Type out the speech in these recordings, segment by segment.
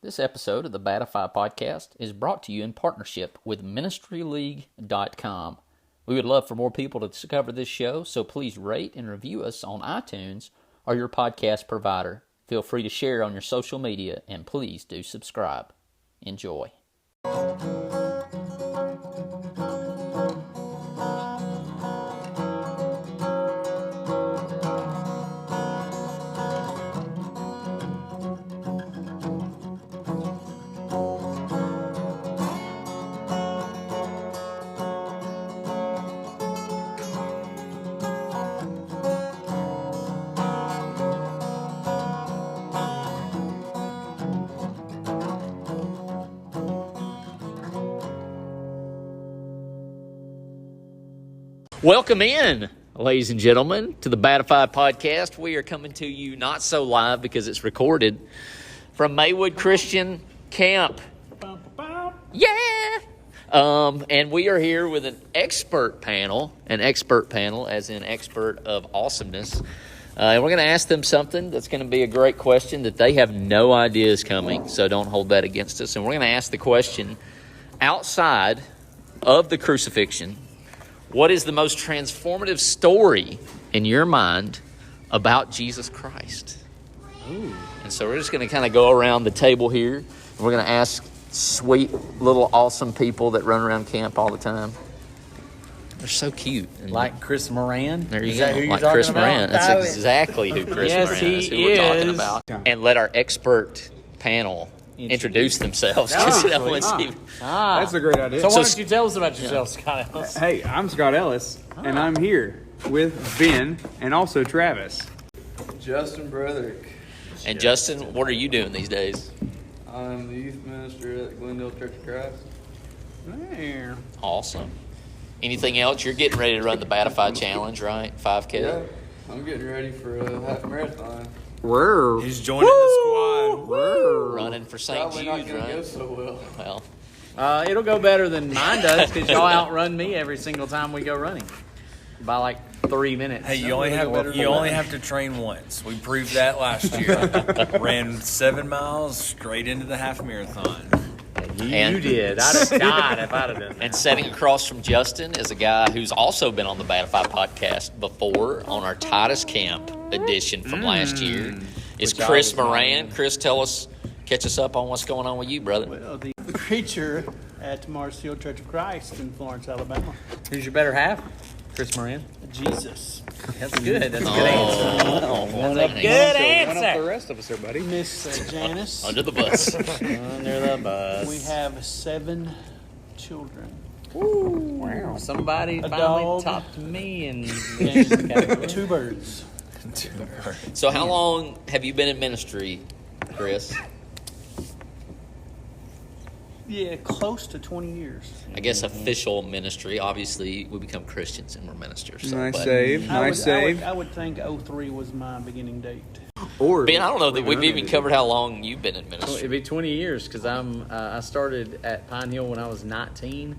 This episode of the Batify podcast is brought to you in partnership with ministryleague.com. We would love for more people to discover this show, so please rate and review us on iTunes or your podcast provider. Feel free to share on your social media, and please do subscribe. Enjoy. Welcome in, ladies and gentlemen, to the Batify podcast. We are coming to you not so live because it's recorded from Maywood Christian Camp. Yeah! And we are here with an expert panel as in expert of awesomeness. And we're going to ask them something that's going to be a great question that they have no idea is coming, so don't hold that against us. And we're going to ask the question, outside of the crucifixion, what is the most transformative story in your mind about Jesus Christ? Ooh. And so we're just going to kind of go around the table here. And we're going to ask sweet little awesome people that run around camp all the time. They're so cute. And like Chris Moran? There you go. Like Chris Moran. That's exactly who Chris Moran is, who we're talking about. And let our expert panel introduce themselves. That's a great idea. So why don't you tell us about yourself, Scott Ellis? Hey, I'm Scott Ellis, and I'm here with Ben and also Travis. Justin Bretherick. And Justin, what are you doing these days? I'm the youth minister at Glendale Church of Christ. There. Awesome. Anything else? You're getting ready to run the Batify Challenge, right? 5K? Yeah, I'm getting ready for a half marathon. Whoa. He's joining the squad. Whoa. Running for St. Probably Jude, not going right? to go so well. Well, It'll go better than mine does because y'all outrun me every single time we go running by like 3 minutes. Hey, you only have to train once. We proved that last year. Ran 7 miles straight into the half marathon. You did. I'd have died if I'd have done that. and sitting across from Justin is a guy who's also been on the Batify podcast before on our Titus Camp edition from last year. It's Chris Moran. Chris, catch us up on what's going on with you, brother. Well, the preacher at Marshall Church of Christ in Florence, Alabama. Who's your better half? Chris Moran? Jesus. That's good. That's a good answer. That's a good One up the answer. rest of us there, buddy. Miss Janice. Under the bus. Under the bus. We have 7 children. Wow. Somebody A finally dog. topped me and And 2 birds. So how long have you been in ministry, Chris? Yeah, close to 20 years. I guess official ministry. Obviously, we become Christians and we're ministers. So, Nice but- save. Nice save. I would think 03 was my beginning date. Or Ben, I don't know that we've even covered how long you've been in ministry. it'd be 20 years because I started at Pine Hill when I was 19,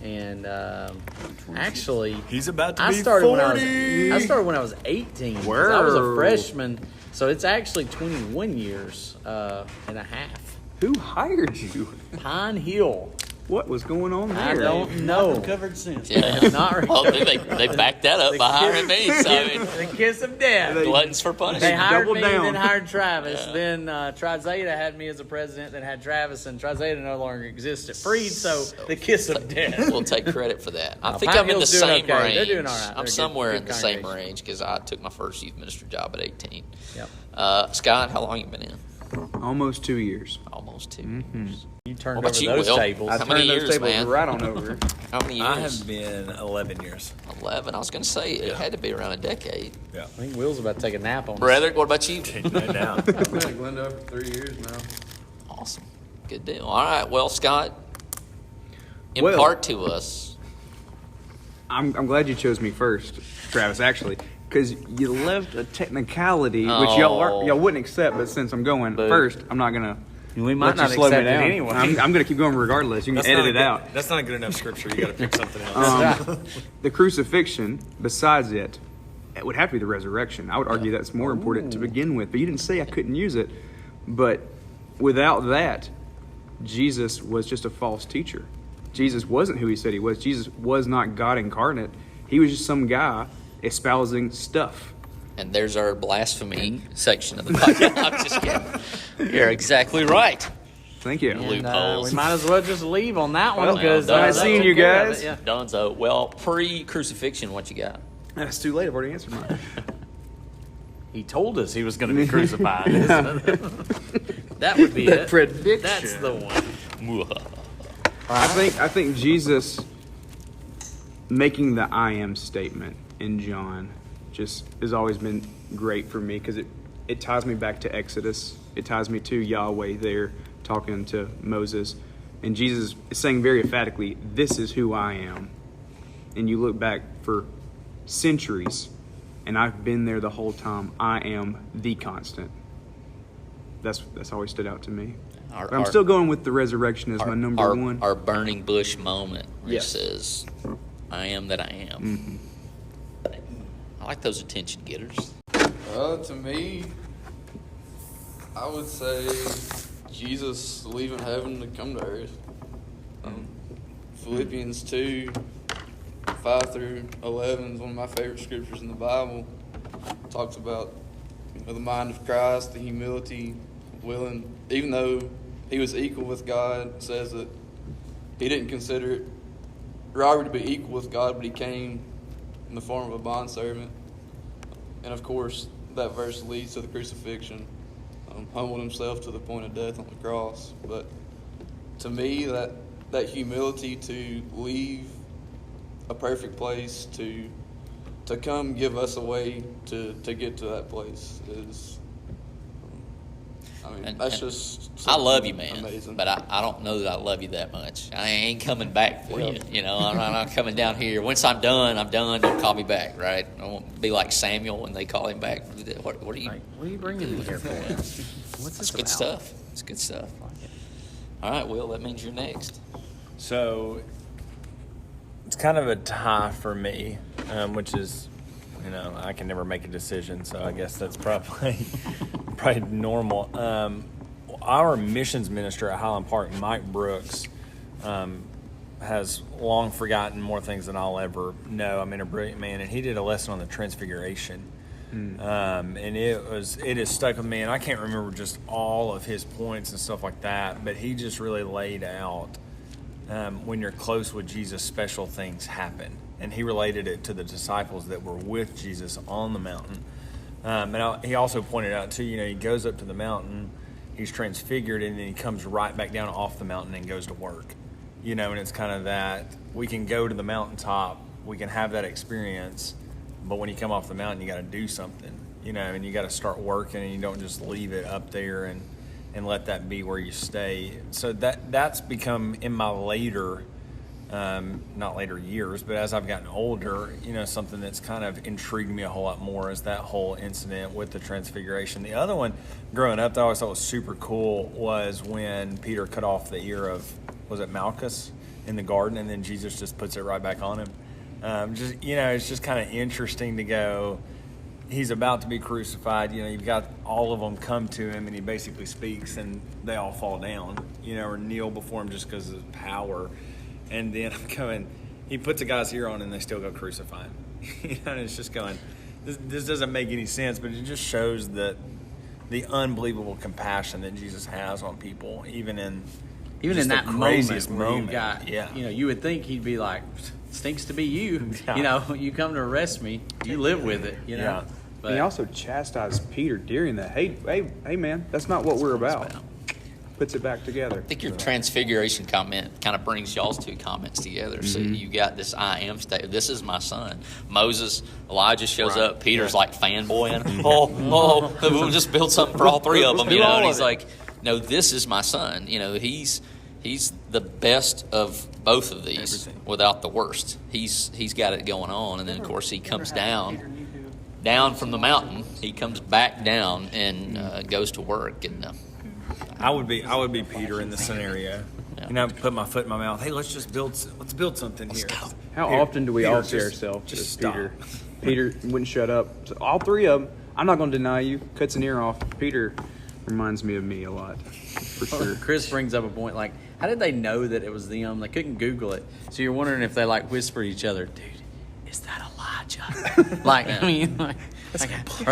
and actually He's about to I be started 40. I started when I was 18. 'Cause I was a freshman, so it's actually 21 years and a half. Who hired you? Pine Hill. What was going on there? I don't Not know. recovered since. Yeah. Not really. Well, they backed that up by hiring me. So, I mean, The kiss of death. gluttons for They punishment. hired doubled me, down. then hired Travis. Then Trizeta had me as a president, then had Travis, and Trizeta no longer exists at Freed, so the kiss of death. We'll take credit for that. I think Pine I'm in the Hill's doing same okay. range. They're doing all right. They're I'm good- somewhere good in the same congregation. range because I took my first youth minister job at 18. Yep. Scott, how long you been in? Almost 2 years. Almost 2 Mm-hmm. years. You turned What about over you, those Will? tables. I How many turned those years, tables man? right on over. How many I years? have been 11 years. 11. I was going to say it had to be around a decade. Yeah. I think Will's about to take a nap on us. Bretherick, what about you? Taking that down. I've been at Glendale for 3 years now. Awesome. Good deal. All right. Well, Scott, Well- impart to us. I'm glad you chose me first, Travis, actually. Because you left a technicality, which y'all wouldn't accept, but since I'm going first, I'm not going to We might let not you slow me accept it down. anyway. I'm going to keep going regardless. You can edit it out. That's not a good enough scripture. You got to pick something else. The crucifixion, besides it would have to be the resurrection. I would argue that's more important to begin with. But you didn't say I couldn't use it. But without that, Jesus was just a false teacher. Jesus wasn't who he said he was. Jesus was not God incarnate. He was just some guy espousing stuff. And there's our blasphemy section of the podcast. I'm just kidding. You're exactly right. Thank you. Loopholes. We might as well just leave on that one Well, because nice seeing you guys. Yeah. Donzo. Well, pre-crucifixion, what you got? That's too late. I've already answered mine. He told us he was going to be crucified. Isn't it? That would be it. Prediction. That's the one. I think Jesus making the I am statement in John just has always been great for me because it ties me back to Exodus. It ties me to Yahweh there talking to Moses. And Jesus is saying very emphatically, this is who I am. And you look back for centuries, and I've been there the whole time. I am the constant. That's always stood out to me. But I'm still going with the resurrection as my number one. Our burning bush moment where Yes. it says, I am that I am. Mm-hmm. I like those attention getters. To me, I would say Jesus leaving heaven to come to earth. Philippians 2, 5 through 11 is one of my favorite scriptures in the Bible. It talks about the mind of Christ, the humility, willing, even though he was equal with God, it says that he didn't consider it robbery to be equal with God, but he came in the form of a bondservant. And of course, that verse leads to the crucifixion. Humbled himself to the point of death on the cross. But to me, that humility to leave a perfect place to come give us a way to get to that place is, that's just I love you, man, amazing. but I don't know that I love you that much. I ain't coming back for you. I'm not coming down here. Once I'm done, Don't call me back, right? I won't be like Samuel when they call him back. What are you? What are you bringing me here for? What's It's this good about? stuff. It's good stuff. All right, Will, that means you're next. So it's kind of a tie for me, which is, I can never make a decision, so I guess that's probably normal. Our missions minister at Highland Park, Mike Brooks, has long forgotten more things than I'll ever know. I mean, a brilliant man, and he did a lesson on the Transfiguration. And it has stuck with me, and I can't remember just all of his points and stuff like that, but he just really laid out when you're close with Jesus, special things happen. And he related it to the disciples that were with Jesus on the mountain. And he also pointed out, too, he goes up to the mountain, he's transfigured, and then he comes right back down off the mountain and goes to work. And it's kind of that we can go to the mountaintop, we can have that experience, but when you come off the mountain, you got to do something, and you got to start working, and you don't just leave it up there and let that be where you stay. So that's become in my later, not later years, but as I've gotten older, something that's kind of intrigued me a whole lot more is that whole incident with the Transfiguration. The other one, growing up, that I always thought was super cool was when Peter cut off the ear of, was it Malchus in the garden, and then Jesus just puts it right back on him. It's just kind of interesting to go, he's about to be crucified, you've got all of them come to him, and he basically speaks, and they all fall down, or kneel before him just because of power. And then I'm going, he puts a guy's ear on, and they still go crucify him. And it's just going, this doesn't make any sense, but it just shows that the unbelievable compassion that Jesus has on people, even in that craziest moment. You would think he'd be like, stinks to be you. Yeah. You come to arrest me, you live with it. Yeah. But And he also chastised Peter during that. Hey, man, that's not what we're about. Puts it back together. I think your Transfiguration comment kind of brings y'all's two comments together. So you got this I am state. This is my son. Moses, Elijah shows up. Peter's like fanboying. We'll just build something for all three of them. And he's like, no, this is my son. He's the best of both of these without the worst. He's got it going on. And then, of course, he comes down from the mountain. He comes back down and goes to work. And I would be Peter in this scenario. Put my foot in my mouth. Hey, let's build something here. How Here, often do we Peter, all see just ourselves as stop. Peter? Peter wouldn't shut up. So all three of them, I'm not going to deny you. Cuts an ear off. Peter Reminds me of me a lot, for sure. Chris brings up a point like, how did they know that it was them? They couldn't Google it. So you're wondering if they like whispered each other, dude, is that Elijah? Like, I mean, like, or pull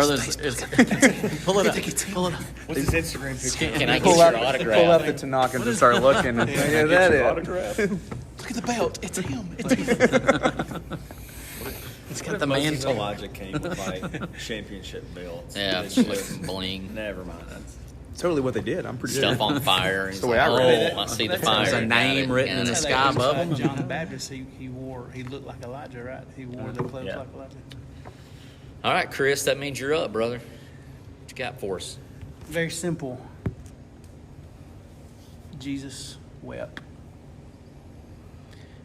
it up. Pull it up. What's his Instagram picture? Can I get Pull your out autograph? the Tanakh and just start looking. Yeah, that is. Autograph? Look at the belt. It's him. It's him. It's got the mantle. Elijah came with like championship belts. Yeah, They it's just- like bling, Never mind. That's Totally what they did. I'm pretty stuff sure. on fire. He's the way like, I read it. I see the That's fire. There's a Got name it, written in got the it. sky above him. John the Baptist, he looked like Elijah, right? He wore the clothes Yeah. like Elijah. All right, Chris, that means you're up, brother. What you got for us? Very simple. Jesus wept.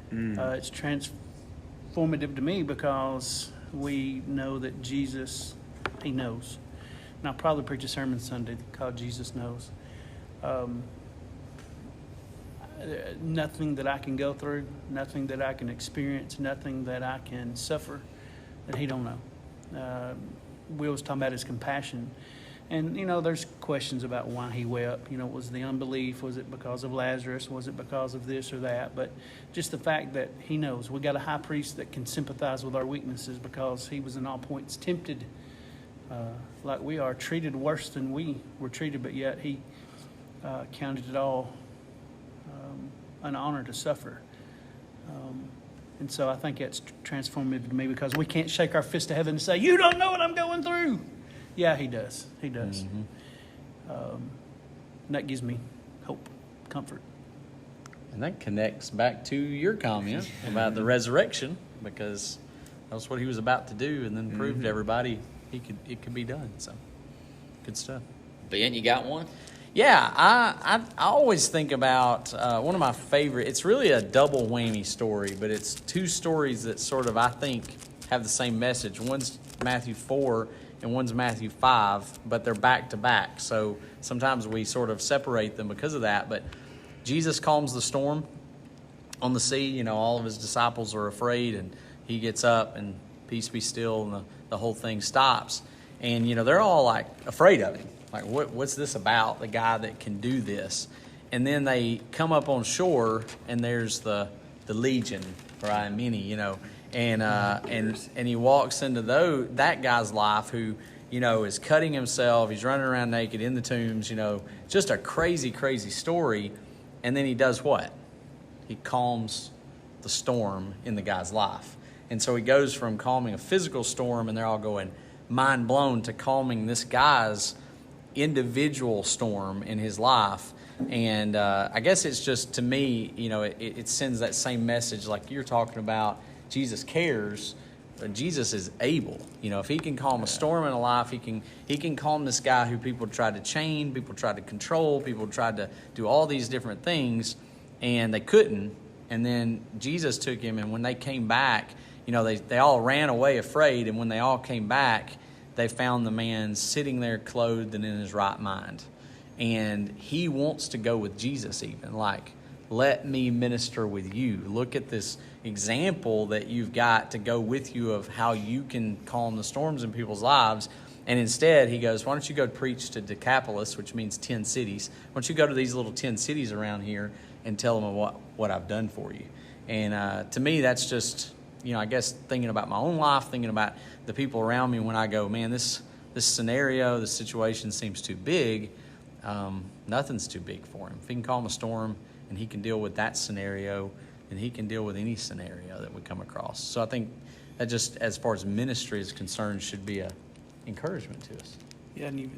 It's transformative to me because we know that Jesus, he knows. And I'll probably preach a sermon Sunday called Jesus Knows. Nothing that I can go through, nothing that I can experience, nothing that I can suffer that he don't know. Will was talking about his compassion. And, there's questions about why he wept. Was the unbelief? Was it because of Lazarus? Was it because of this or that? But just the fact that he knows. We got a high priest that can sympathize with our weaknesses because he was in all points tempted like we are, treated worse than we were treated, but yet he counted it all an honor to suffer. And so I think that's transformative to me because we can't shake our fist to heaven and say, you don't know what I'm going through. Yeah, he does. He does. And that gives me hope, comfort. And that connects back to your comment about the resurrection, because that's what he was about to do, and then prove to everybody it could be done. So, good stuff. Ben, you got one? Yeah, I always think about one of my favorite. It's really a double whammy story, but it's two stories that sort of I think have the same message. One's Matthew 4 and one's Matthew 5, but they're back to back. So sometimes we sort of separate them because of that. But Jesus calms the storm on the sea. All of his disciples are afraid, and he gets up and peace be still, and the whole thing stops. And, they're all like afraid of him. Like, what's this about, the guy that can do this? And then they come up on shore, and there's the legion, right? Many, and he walks into that guy's life who, is cutting himself. He's running around naked in the tombs, just a crazy, crazy story. And then he does what? He calms the storm in the guy's life. And so he goes from calming a physical storm, and they're all going mind blown, to calming this guy's individual storm in his life. And I guess it's just, to me, it sends that same message like you're talking about. Jesus cares. Jesus is able. If he can calm a storm in a life, he can calm this guy who people tried to chain, people tried to control, people tried to do all these different things, and they couldn't. And then Jesus took him, and when they came back, they all ran away afraid, and when they all came back, they found the man sitting there clothed and in his right mind. And he wants to go with Jesus even, like, let me minister with you. Look at this example that you've got to go with you of how you can calm the storms in people's lives. And instead, he goes, why don't you go preach to Decapolis, which means 10 cities. Why don't you go to these little 10 cities around here and tell them what I've done for you. And to me, that's just, I guess thinking about my own life, thinking about the people around me when I go, man, this scenario, this situation seems too big. Nothing's too big for him. If he can calm a storm and he can deal with that scenario, then he can deal with any scenario that we come across. So I think that just, as far as ministry is concerned, should be an encouragement to us. Yeah, and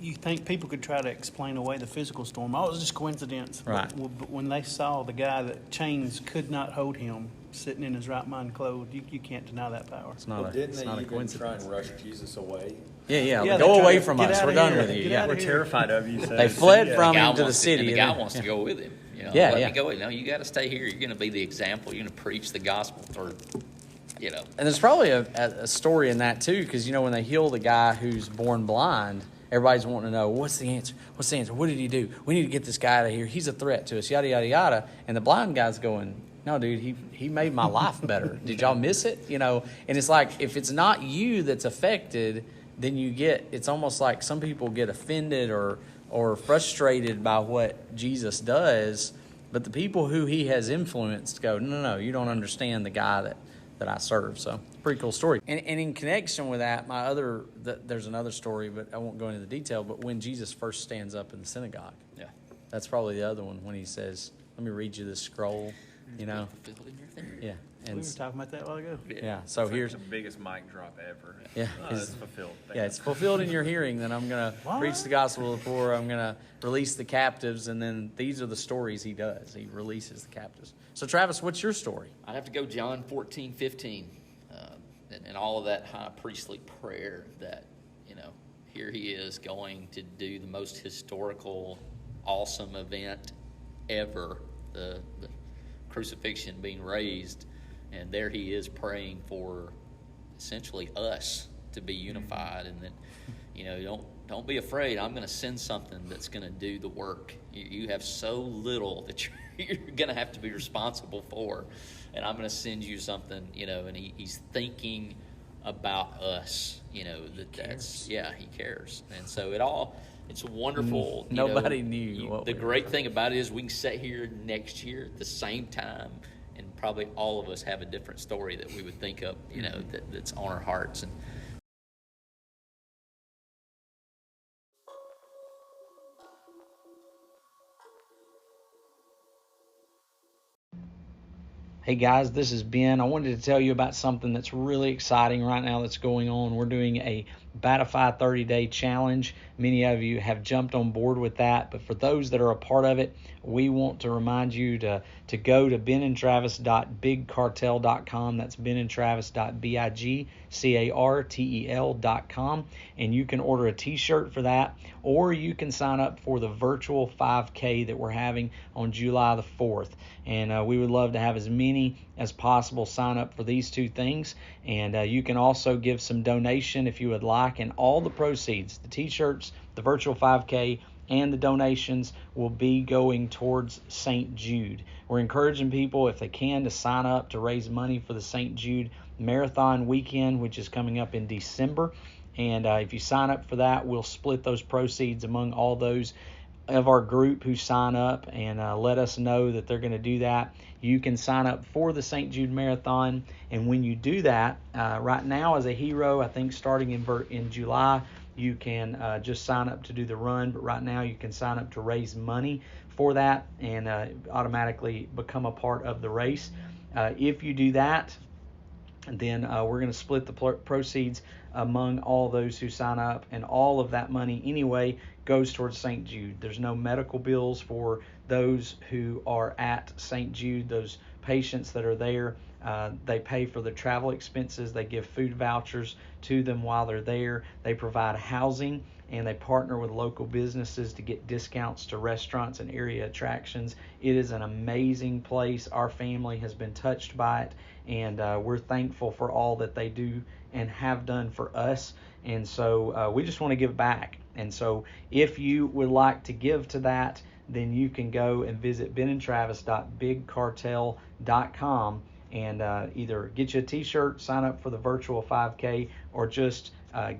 you think people could try to explain away the physical storm. Oh, it was just coincidence. Right. But when they saw the guy that chains could not hold him sitting in his right mind clothed, you can't deny that power. It's not didn't a they even coincidence. try and rush Jesus away? Yeah, Yeah, go they away tried to from get us. out We're of done here. with you. Get Yeah. out We're of here. terrified of you. They fled from The guy him to the wants city. and the and guy then- wants to go with him. Yeah, Let yeah. me go. You got to stay here. You're going to be the example. You're going to preach the gospel, or, And there's probably a story in that too, because when they heal the guy who's born blind, everybody's wanting to know, what's the answer? What's the answer? What did he do? We need to get this guy out of here. He's a threat to us. Yada yada yada. And the blind guy's going, no, dude, he made my life better. Did y'all miss it? And it's like, if it's not you that's affected, then it's almost like some people get offended or frustrated by what Jesus does, but the people who he has influenced go, no, you don't understand the guy that I serve. So pretty cool story. And in connection with that, there's another story, but I won't go into the detail, but when Jesus first stands up in the synagogue, Yeah. that's probably the other one, when he says, let me read you this scroll, Yeah. We were talking about that a while ago. Yeah. So here's the biggest mic drop ever. Yeah. It's fulfilled. it's fulfilled in your hearing. Then I'm going to preach the gospel to the poor. I'm going to release the captives. And then these are the stories he does. He releases the captives. So, Travis, what's your story? I'd have to go John 14:15, and all of that high priestly prayer that, here he is going to do the most historical, awesome event ever, the crucifixion, being raised, and there he is praying for essentially us to be unified, and that, don't be afraid. I'm going to send something that's going to do the work. You have so little that you're going to have to be responsible for, and I'm going to send you something, and he's thinking about us, he cares. And so it's wonderful. Nobody knew. The great thing about it is we can sit here next year at the same time, and probably all of us have a different story that we would think of, that's on our hearts. And Hey guys, this is Ben. I wanted to tell you about something that's really exciting right now that's going on. We're doing a Batify 30-day challenge. Many of you have jumped on board with that, but for those that are a part of it, we want to remind you to go to benandtravis.bigcartel.com. That's benandtravis.bigcartel.com, and you can order a t-shirt for that, or you can sign up for the virtual 5K that we're having on July the 4th. And we would love to have as many as possible sign up for these two things. And you can also give some donation if you would like. And all the proceeds, the t-shirts, the virtual 5K, and the donations will be going towards St. Jude. We're encouraging people, if they can, to sign up to raise money for the St. Jude Marathon weekend, which is coming up in December. And if you sign up for that, we'll split those proceeds among all those of our group who sign up and let us know that they're going to do that. You can sign up for the St. Jude Marathon, and when you do that, right now as a hero, I think starting in July, you can just sign up to do the run, but right now you can sign up to raise money for that and automatically become a part of the race. If you do that, then we're going to split the proceeds among all those who sign up, and all of that money anyway goes towards St. Jude. There's no medical bills for those who are at St. Jude, those patients that are there. They pay for the travel expenses. They give food vouchers to them while they're there. They provide housing, and they partner with local businesses to get discounts to restaurants and area attractions. It is an amazing place. Our family has been touched by it, and we're thankful for all that they do and have done for us. And so we just want to give back. And so if you would like to give to that, then you can go and visit benandtravis.bigcartel.com and either get you a t-shirt, sign up for the virtual 5K, or just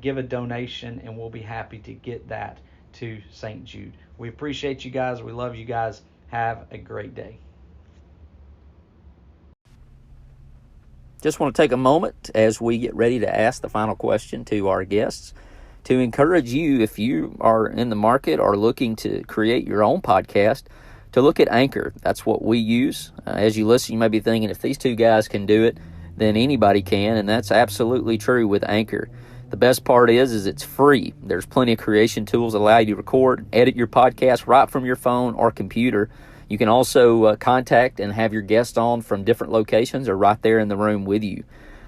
give a donation, and we'll be happy to get that to St. Jude. We appreciate you guys. We love you guys. Have a great day. just want to take a moment as we get ready to ask the final question to our guests to encourage you, if you are in the market or looking to create your own podcast, to look at Anchor. That's what we use. As you listen, you may be thinking, if these two guys can do it, then anybody can, and that's absolutely true with Anchor. The best part is it's free. There's plenty of creation tools that allow you to record, edit your podcast right from your phone or computer. You can also contact and have your guests on from different locations or right there in the room with you.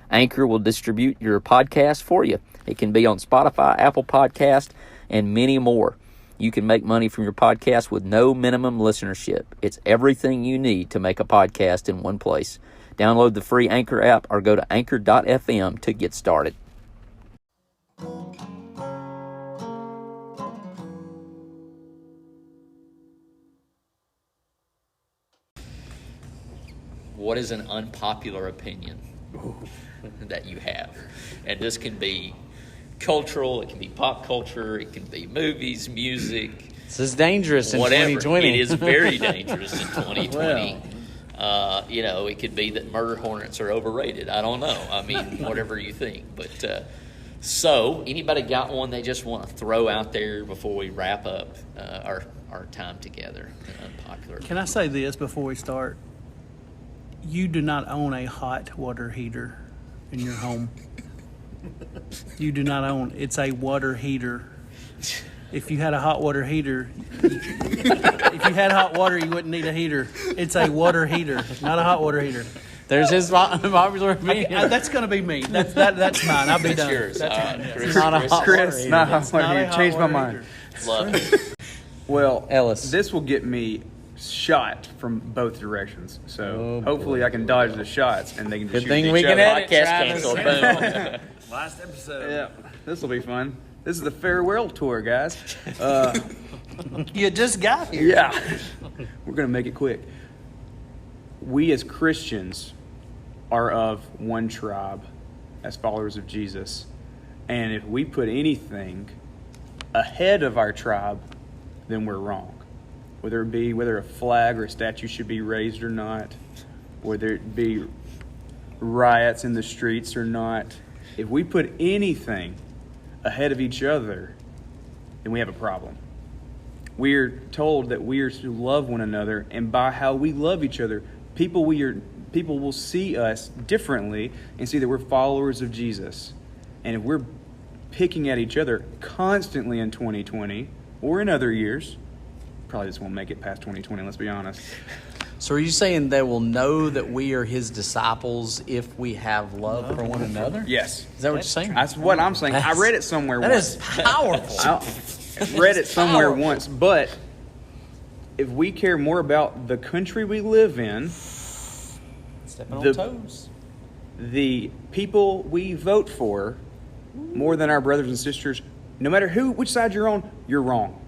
Anchor will distribute your podcast for you. It can be on Spotify, Apple Podcast, and many more. You can make money from your podcast with no minimum listenership. It's everything you need to make a podcast in one place. Download the free Anchor app or go to anchor.fm to get started. What is an unpopular opinion that you have? And this can be cultural, it can be pop culture, it can be movies, music, This is dangerous in whatever. 2020. It is very dangerous in 2020. It could be that murder hornets are overrated. I don't know. I mean, whatever you think. But so, anybody got one they just want to throw out there before we wrap up our time together? Unpopular. Can I say this before we start? You do not own a hot water heater in your home. You do not own. It's a water heater. If you had a hot water heater, if you had hot water, you wouldn't need a heater. It's a water heater, not a hot water heater. There's his popular opinion. That's going to be me. That's mine. I'll be That's done. yours. That's All mine. right, Yeah. Chris, Not a hot Chris, water not heater. hot water Not a heater. hot Changed my water mind. heater. love it. Well, Ellis. this will get me shot from both directions. So Oh, hopefully I can dodge the shots and they can just Good shoot thing each we can other. edit. Podcast Travis. canceled. Boom. Last episode. Yeah, this will be fun. This is the farewell tour, guys. You just got here. Yeah, we're gonna make it quick. We as Christians are of one tribe as followers of Jesus, and if we put anything ahead of our tribe, then we're wrong. Whether a flag or a statue should be raised or not, whether it be riots in the streets or not, if we put anything ahead of each other, then we have a problem. We're told that we are to love one another, and by how we love each other, people will see us differently and see that we're followers of Jesus. And if we're picking at each other constantly in 2020 or in other years, probably just won't make it past 2020, let's be honest. So are you saying they will know that we are his disciples if we have love for one another? Yes. Is that what you're saying? That's what I'm saying. I read it somewhere That once. is powerful. I read it somewhere once, but if we care more about the country we live in, Stepping on the- toes. the people we vote for, more than our brothers and sisters, no matter which side you're on, you're wrong.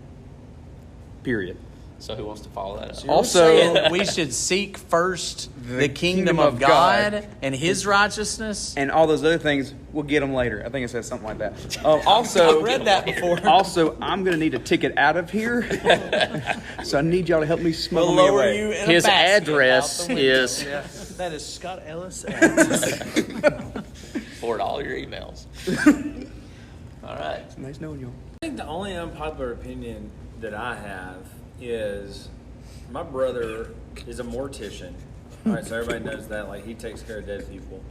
Period. So who wants to follow that up? Also- Saying we should seek first the kingdom of God and his righteousness. And all those other things, we'll get them later. I think it says something like that. Also, I've read that before. Also, I'm going to need a ticket out of here. So I need y'all to help me smuggle We'll me lower away. you in a His basket address out the window. is That is Scott Ellis. forward all your emails. All right. Nice knowing you. I think the only unpopular opinion that I have is my brother is a mortician. All right, so everybody knows that. Like, he takes care of dead people.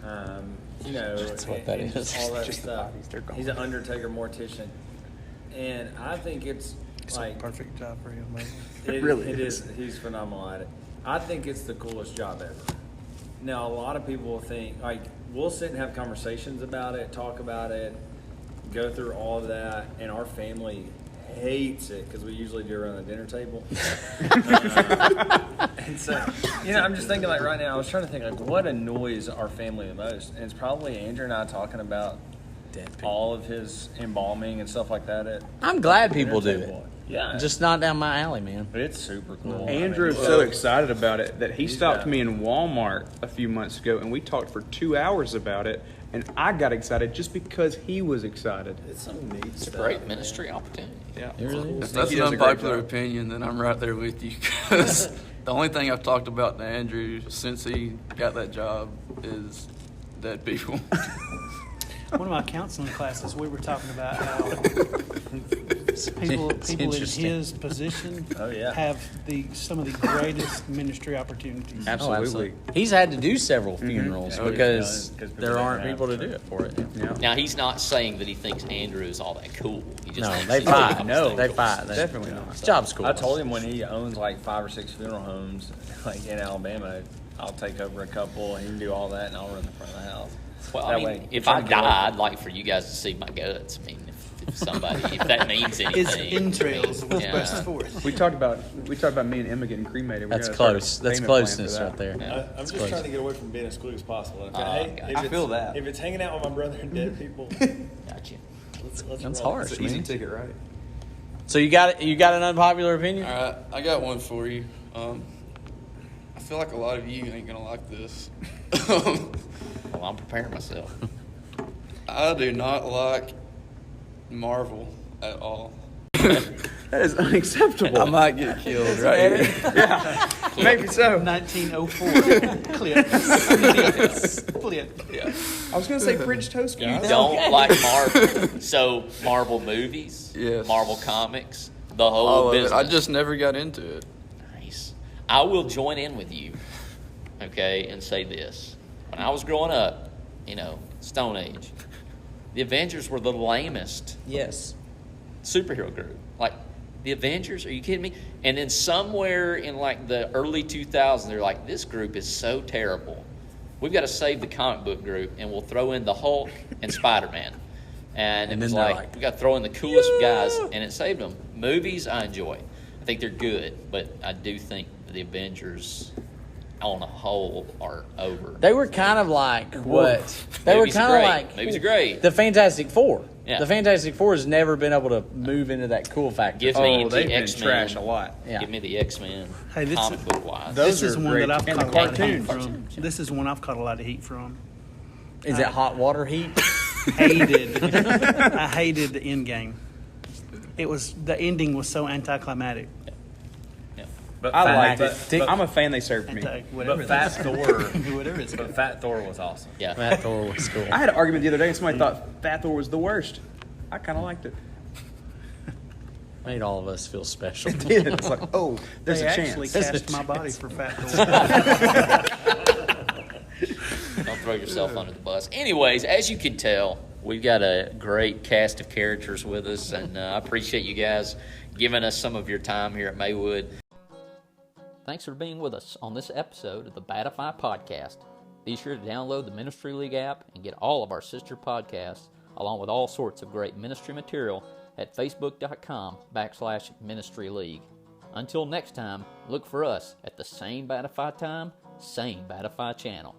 That's what that is. All that Just the stuff. bodies, they're gone. He's an undertaker mortician, and I think it's like Perfect job for him, man. it really it is. is. He's phenomenal at it. I think it's the coolest job ever. Now, a lot of people think, like, we'll sit and have conversations about it, talk about it, go through all of that, and our family hates it because we usually do it around the dinner table. And so, I'm just thinking, like, right now, I was trying to think, like, what annoys our family the most? And it's probably Andrew and I talking about all of his embalming and stuff like that at I'm glad the people do dinner it. table. Yeah. Just not down my alley, man. But it's super cool. Andrew is so excited about it that he stopped me in Walmart a few months ago, and we talked for 2 hours about it. And I got excited just because he was excited. It's some neat It's a stuff. great ministry opportunity. Yeah, It really is. If that's he an does a great unpopular job. opinion, then I'm right there with you. Because the only thing I've talked about to Andrew since he got that job is dead people. One of my counseling classes, we were talking about how people in interesting. his position Oh, yeah. have some of the greatest ministry opportunities. absolutely. He's had to do several funerals Oh, yeah. because Because there people aren't don't people to have do it for it. Yeah. Now, he's not saying that he thinks Andrew is all that cool. He just No, thinks they he's fight. cool. No, they fight. Definitely not. His job's cool. I told him when he owns like 5 or 6 funeral homes, like in Alabama, I'll take over a couple. He can do all that, and I'll run the front of the house. Well, That I mean, way, if trying I to get away die, I'd like for you guys to see my guts. I mean, if somebody, if that means His anything. entrails was Yeah. burst forth. We talked about me and Emma getting cremated. We're That's gonna start a close. That's payment plan closeness for that. right there. Yeah. I'm just close. trying to get away from being as cool as possible. Okay? gotcha. If I feel that. If it's hanging out with my brother and dead people, Gotcha. let's That's roll. harsh, It's an easy man. ticket, right? So you got an unpopular opinion? All right, I got one for you. I feel like a lot of you ain't gonna like this. Well, I'm preparing myself. I do not like Marvel at all. That is unacceptable. I might get killed right here. Maybe so. 1904. Clip. Yeah. I was gonna say French toast. You don't like Marvel. So Marvel movies, Yes. Marvel comics, the whole All of it. business. I just never got into it. Nice. I will join in with you, okay, and say this. When I was growing up, Stone Age, the Avengers were the lamest Yes. superhero group. Like, the Avengers, are you kidding me? And then somewhere in like the early 2000s, they're like, this group is so terrible. We've got to save the comic book group, and we'll throw in the Hulk and Spider-Man. And it was then they're like, like, we got to throw in the coolest guys, and it saved them. Movies, I enjoy. I think they're good, but I do think the Avengers, on a whole, are over. They were kind of like what? They were Movies are kind of great. like Movies are great. the Fantastic Four. Yeah. The Fantastic Four has never been able to move into that cool factor. Give me Oh, the they've been X-Men. trash a lot. Yeah. Give me the X-Men, Hey, this comic is- book wise. This is are one great. that I've And caught a the lot of heat cartoons. from. This is one I've caught a lot of heat from. Is it hot water heat? Hated. I hated the end game. The ending was so anticlimactic. But I Fat- like but- it. but- I'm a fan they served me. Whatever But Fat it Thor, is. Whatever it's but Fat Thor was awesome. Yeah. That Thor was cool. I had an argument the other day, and somebody thought Fat Thor was the worst. I kind of liked it. Made all of us feel special. It's like, oh, there's They a actually chance. cast my body for Fat Thor. Don't throw yourself under the bus. Anyways, as you can tell, we've got a great cast of characters with us, and I appreciate you guys giving us some of your time here at Maywood. Thanks for being with us on this episode of the Batify Podcast. Be sure to download the Ministry League app and get all of our sister podcasts, along with all sorts of great ministry material at facebook.com/Ministry League. Until next time, look for us at the same Batify time, same Batify channel.